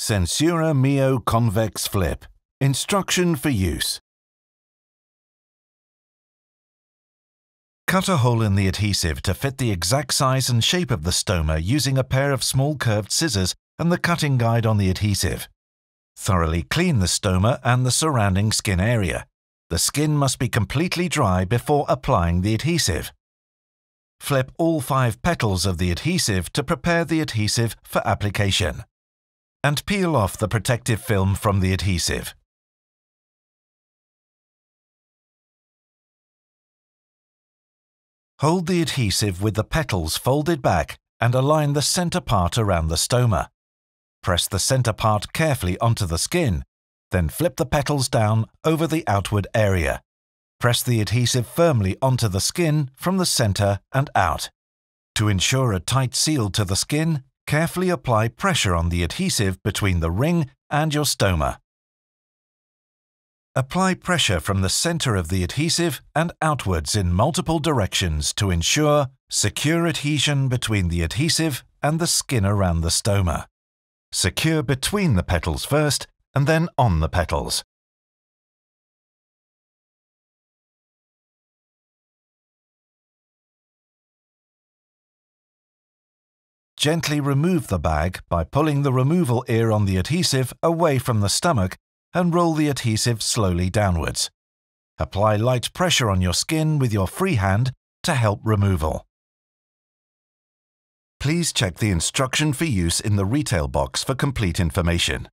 SenSura Mio Convex Flip. Instruction for use. Cut a hole in the adhesive to fit the exact size and shape of the stoma using a pair of small curved scissors and the cutting guide on the adhesive. Thoroughly clean the stoma and the surrounding skin area. The skin must be completely dry before applying the adhesive. Flip all 5 petals of the adhesive to prepare the adhesive for application. And peel off the protective film from the adhesive. Hold the adhesive with the petals folded back and align the center part around the stoma. Press the center part carefully onto the skin, then flip the petals down over the outward area. Press the adhesive firmly onto the skin from the center and out. To ensure a tight seal to the skin, carefully apply pressure on the adhesive between the ring and your stoma. Apply pressure from the center of the adhesive and outwards in multiple directions to ensure secure adhesion between the adhesive and the skin around the stoma. Secure between the petals first and then on the petals. Gently remove the bag by pulling the removal ear on the adhesive away from the stomach and roll the adhesive slowly downwards. Apply light pressure on your skin with your free hand to help removal. Please check the instruction for use in the retail box for complete information.